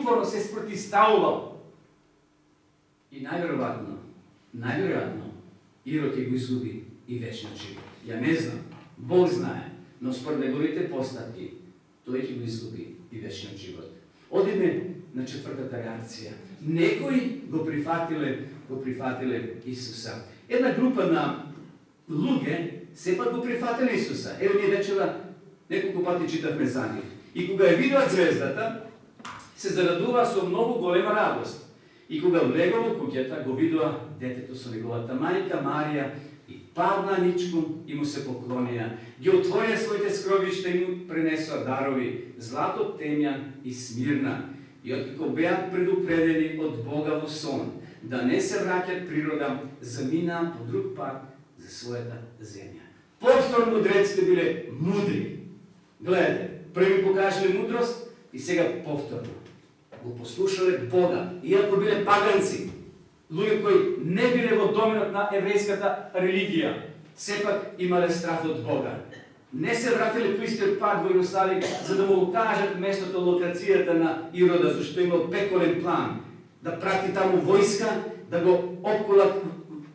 uporno se sprotistavovao. I najvjerojatno, Irod je go izgubi i večni život. Ja ne znam, Bog znaje, no spod njegovite postavki, to je go izgubi i večni život. Odime na četvrtata reakcija. Nekoji go prihvatile Isusa. Jedna grupa na luge se pa go prihvatili Isusa. Evo nije večera, nekoliko pati čitavme za njih. I koga je videla zvezdata, se zaraduva so mnogo golema radost. I koga v njegovu kuketa go videla deteto so njegovata majka Marija i padna ničkom i mu se poklonija. Gdje otvorija svojite skrovište i mu prenesla darovi zlato, temjan i smirna. I otkako bejat predupredeni od Boga v son, da ne se vraćat prirodam, zamina po drug pat za svojeta zemlja. Povstor mudreci ste bile mudri. Gledajte, prvi pokažili mudrost i сега povtorno. Го послушале Бога, иако биле паганци, луѓе кои не биле во доменот на еврејската религија, сепак имале страх од Бога. Не се вратиле по истиот пат во Иерусалим за да му кажат местото, локацијата на Ирода, зашто имал пеколен план да прати таму војска, да го опколат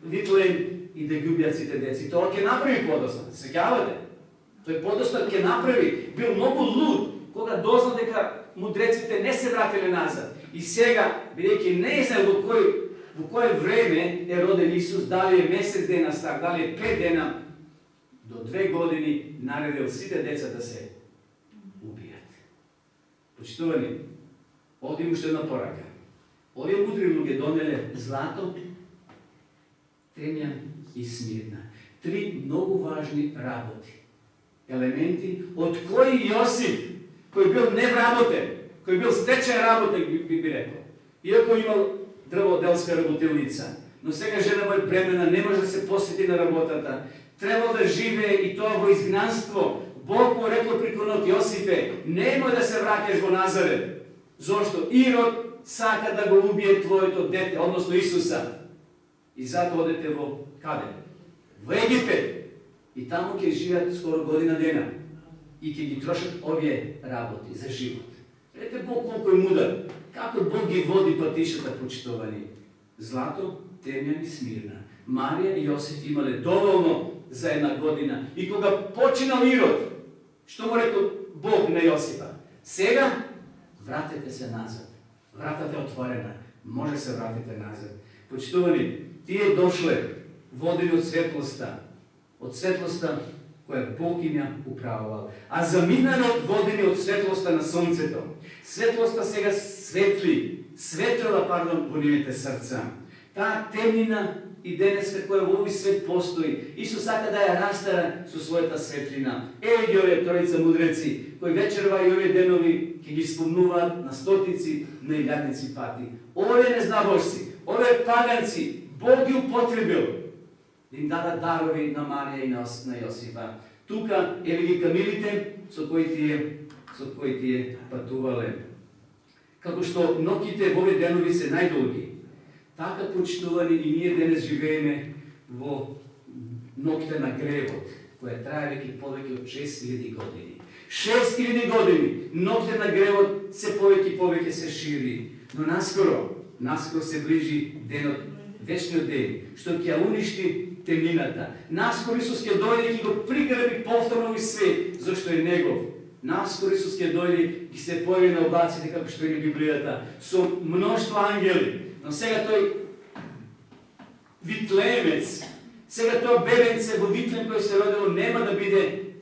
Витлеем и да ги убијат сите деци. Тоа ќе направи подослед. Сеќавате? Тој подослед ќе направи. Бил многу луд кога дозна дека мудреците не се вратиле назад. И сега, бидејќи не знае во кое време е роден Исус, дали е месец дена стар, дали е 5 дена, до 2 години наредил сите деца да се убијат. Почитувани, овде има уште една порака. Овие мудри луѓе донеле злато, темја и смирна. 3 многу важни работи. Елементи од кои Јосиф, кој бил невработен, кој бил стечен работен, би рекол. Иако имал дрводелска работилница, но сега жена му е бремена, не може да се посвети на работата. Требал да живее и тоа во изгнанство. Бог му рекол преку ног: Јосифе, немој да се враќаш во Назарет. Зошто? Ирод сака да го убие твоето дете, односно Исуса. И затоа одете во каде? Во Египет. И таму ќе живеат скоро година дена. И ќе ги трошат овие работи за живот. Ете Бог колко е мудар. Како Бог ги води патишата, почитувани. Злато, темјан и смирна. Марија и Јосиф имале доволно за една година. И кога починал Ирод, што му рекол Бог на Јосифа? Сега вратете се назад. Вратата е отворена. Може се вратите назад. Почитувани, тие дошле водени од светлоста. Од светлоста која Бог им ја управувал. А заминале од години од светлоста на сонцето. Светлоста сега светлила во нивните срца. Таа темнина и денеска која во овој свет постои, Исус сака да ја растара со својата светлина. Еве ги овие тројца мудреци, кои вечерва и овие денови ќе ги спомнуваат на стотици, на илјадници пати. Овие незнабожци, овие паганци, Бог ги употребил да им дадат дарови на Марија и на Јосифа. Тука еве ги камилите со кои тие патувале. Како што ноќите во овие денови се најдолги, така почитувани и ние денес живееме во ноќите на гревот. koja traje vеќе повеќе од 6000 години. 6000 години, ноќен гревот се повеќе се шири, но наскоро се ближи денот, вечниот ден, што ќе ја уништи темнината. Наскоро Исус ќе дојде и ќе го приграби повторно овој свет, зашто е Негов. Наскоро Исус ќе дојде и се појави на облаците, како што е Библијата, со мноштво ангели. Но сега тој Витлеемец, сега тоа бебенце во Витлем кој се родило нема да биде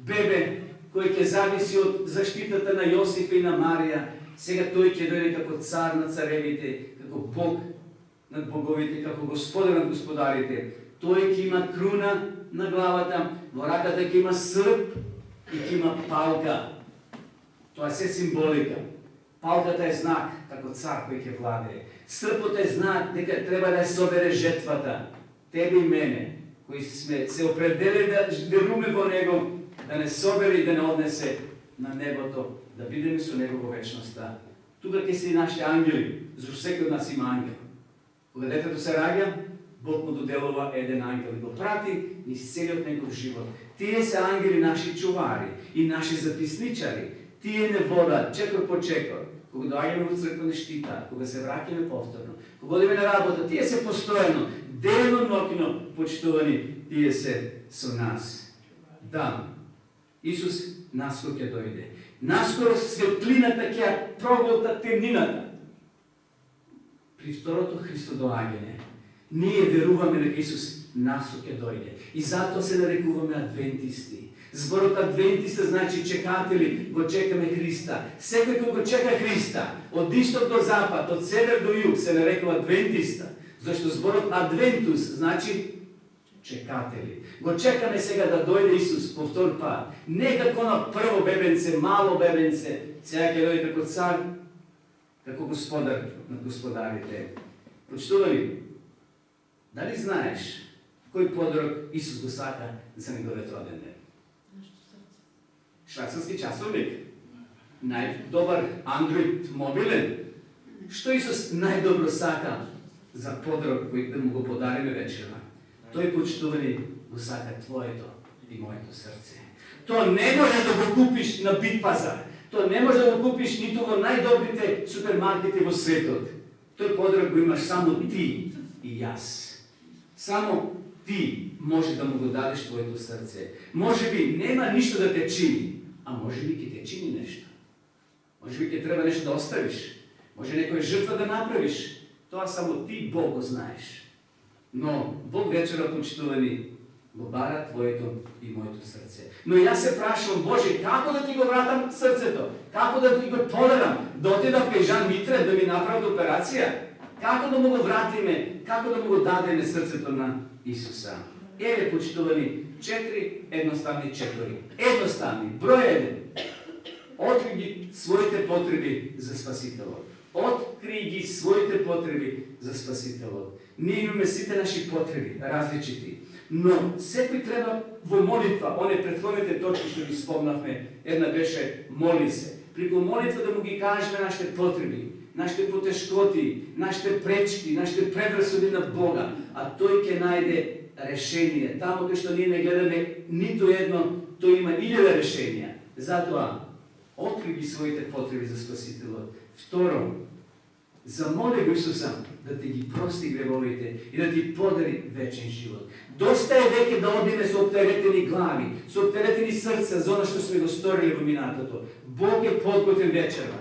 бебе кој ќе зависи од заштитата на Јосиф и на Марија. Сега тој ќе дојде како цар на царевите, како Бог над боговите, како господар над господарите. Тој ќе има круна на главата, во раката ќе има срп и ќе има палка. Тоа е се символика. Палката е знак како цар кој ќе владее. Српот е знак дека треба да собере жетвата. Тебе и мене, кои сме се определили да веруваме во него, да не собере и да не однесе на небото, да бидеме со него во вечноста. Тука ќе се и нашите ангели, зашто секој од нас има ангел. Кога детето се раѓа, Бог му доделува еден ангел и го прати низ целиот негов живот. Тие се ангели наши чувари и наши записничари. Тие не водат чекор по чекор. Кога доаѓаме во црква не штита, кога се враќаме повторно, кога одиме на работа, тие се постојано, денно ноќно почитувани, тие се со нас. Да, Исус наскоро ќе дојде. Наскоро светлината ќе проголта темнината. При второто Христо доаѓање, ние веруваме дека Исус наскоро ќе дојде. И затоа се нарекуваме адвентисти. Зборот адвентиста значи чекатели, го чекаме Христа. Секој кој го чека Христа, од исток до запад, од север до југ, се нарекува адвентиста. Зашто зборот адвентус значи чекатели. Го чекаме сега да дојде Исус по втор пат. Не како на прво бебенце, мало бебенце, сега ќе дојде како цар, како господар над господарите. Почитувани, дали знаеш кој подарок Исус го сака за неговиот роден ден? Швајцарски часовник, најдобар Android мобилен. Што Исус најдобро сака за подарок кој да му го подариме вечерва? Тој, почитувани, го сака твоето и моето срце. Тоа не може да го купиш на бит пазар. Тоа не може да го купиш ниту во најдобрите супермаркети во светот. Тој подарок го имаш само ти и јас. Само ти може да му го дадеш твоето срце. Може би нема ништо да те чини, а може би ќе те чини нешто. Може би ќе треба нешто да оставиш. Може некоја жртва да направиш. Тоа само ти, Бог, го знаеш. Но Бог вечера, почитувани, го бара твоето и моето срце. Но јас се прашувам, Боже, како да ти го вратам срцето? Како да ти го подарам? Да отидам кај Жан Митре да ми направат операција? Како да му го вратиме? Како да му го дадеме срцето на Исуса? Еве, почитувани, 4 едноставни четори. Едноставни, број 1. Откри ги своите потреби за Спасителот. Откри ги своите потреби за Спасителот. Ние имаме сите наши потреби, различити. Но секој треба во молитва, оне претходните точки што ги спомнавме, една беше моли се. Преку молитва да му ги кажеме нашите потреби, нашите потешкоти, нашите пречки, нашите предрасуди на Бога, а тој ќе најде решение. Тамо кај што ние не гледаме ниту едно, тој има 1000 решенија. Затоа, откри ги своите потреби за Спасителот. Второ, замоли го Исуса да ти ги прости гревовите и да ти подари вечен живот. Доста е веќе да одиме со оптеретени глави, со оптеретени срца за оно што сме го сторили во минатото. Бог е подготвен вечерва.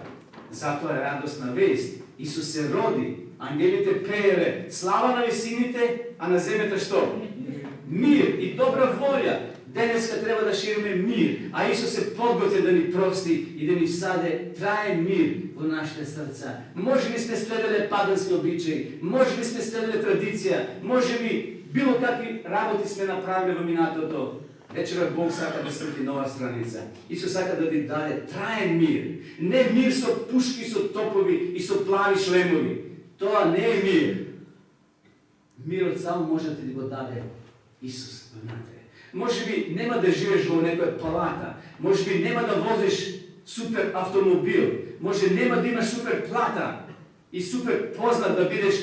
Затоа е радосна вест. Исус се роди, ангелите пееле, слава на висините, а на земјата што? Мир и добра волја. Денеска треба да шириме мир, а Исус е подготвен да ни прости и да ни всаде траен мир во нашите срца. Може би сме следеле пагански обичаи, може би сме следеле традиција, може би било какви работи сме направили во минатото. Вечера Бог сака да срти нова страница. Исус сака да ви даде траен мир. Не мир со пушки, со топови и со плави шлемови. Тоа не е мир. Мирот само може да ти го даде Исус внатре. Може би нема да живееш во некоја палата, може би нема да возиш супер автомобил, може нема да имаш супер плата и супер познат да бидеш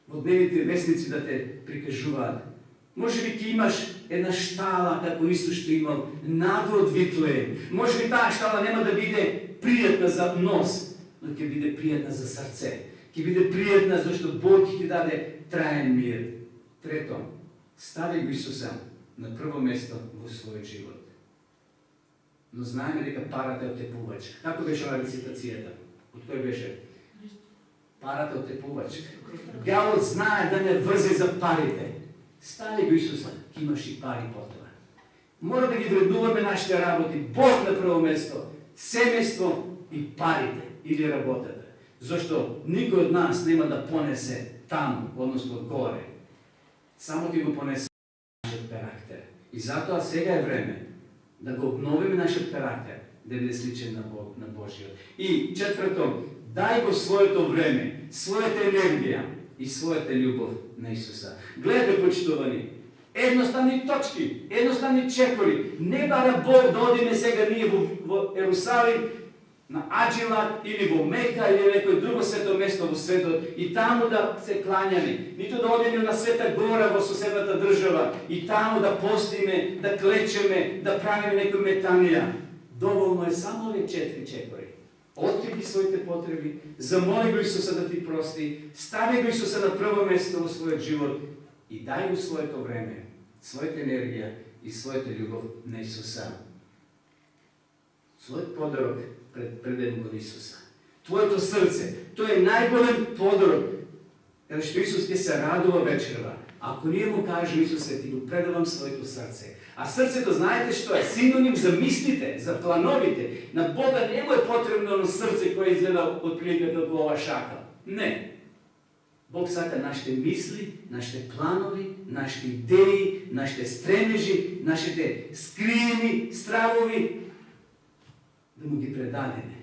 во дневните вестници да те прикажуваат. Може би ќе имаш една štala, како Исус што имал надвор од Витлеем. Може би таа štала нема да биде пријатна за нос, но ќе биде пријатна за срце. Ќе биде пријатна зашто Бог ќе ти даде траен мир. Трето, стави го Исуса на прво место во својот живот. Но знаеме дека парата е отепувачка. Како беше ова рецитацијата? Од кој беше? Парата отепувачка. Дјаволот знае да не врзе за парите. Стави го Исуса, ќе имаш и пари потоа. Мора да ги вреднуваме нашите работи. Бог на прво место, семејство и парите или работата. Зашто никој од нас нема да понесе таму, односно горе. Само ќе го понесе нашиот карактер. И затоа сега е време да го обновиме нашиот карактер, да биде сличен на Бог, на Божиот. И четврто, дај го своето време, својата енергија и својата љубов на Исуса. Гледате, почитувани, едноставни точки, едноставни чекори. Не бара Бог да одиме сега ние во Ерусалим, на Аџилат или во Мека или некој друго свето место во светот и таму да се кланяме, ниту да одиме на Света Гора во соседната држава и таму да постиме, да клечеме, да правиме некој метанија. Доволно е само овие 4 чекори. Откри ги своите потреби, замоли го Исуса да ти прости, стави го Исуса на прво место во својот живот и дај го своето време, својата енергија и својата љубов на Исуса. Својот подарок предаден кон Исуса. Твоето срце, тој е најголем подарок, каде што Исус ќе се радува вечерва. Ако ние му кажем, Исусе, ти го предавам своето срце. А срцето, знаете што е? Синоним за мислите, за плановите. На Бога не му е потребно на срце кое изгледа од прилика како ова шакал. Не. Бог сака нашите мисли, нашите планови, нашите идеи, нашите стремежи, нашите скриени стравови, да му ги предадеме.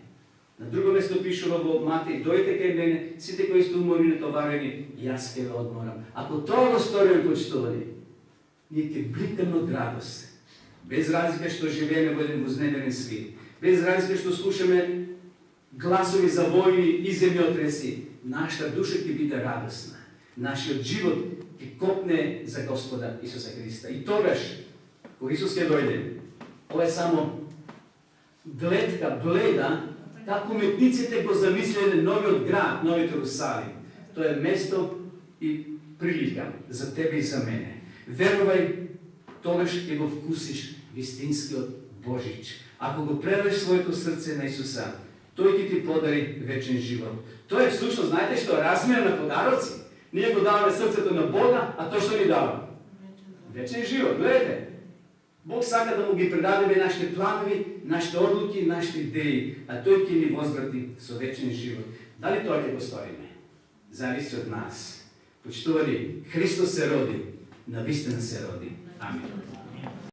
На друго место пишува во Матеј, дојдете кај мене, сите кои сте уморени, товарени, и јас ќе ве одморам. Ако тоа го сториме, почитувани, ние ќе бликаме од радост. Без разлика што живееме во еден вознемерен свит, без разлика што слушаме гласови за војни и земјотреси, нашата душа ќе биде радосна. Нашиот живот ќе копне за Господа Исуса Христа. И тогаш, кога Исус ќе дојде, ова е само гледка, бледа, како уметниците го замислене новиот град, новиот Ерусалим. Тоа е место и прилика за тебе и за мене. Верувај, тогаш ќе го вкусиш вистинскиот Божич. Ако го предадеш своето срце на Исуса, тој ќе ти подари вечен живот. Тоа е всушност, знаете што, размер на подароци. Ние го даваме срцето на Бога, а тој што ни дава? Вечен живот. Гледате, Бог сака да му ги предадеме нашите планови, нашите одлуки, нашите идеи, а тој ќе ни возврати со вечен живот. Дали тоа ќе го сториме? Зависи од нас. Почитувани, Христос се роди, навистина се роди. Амин.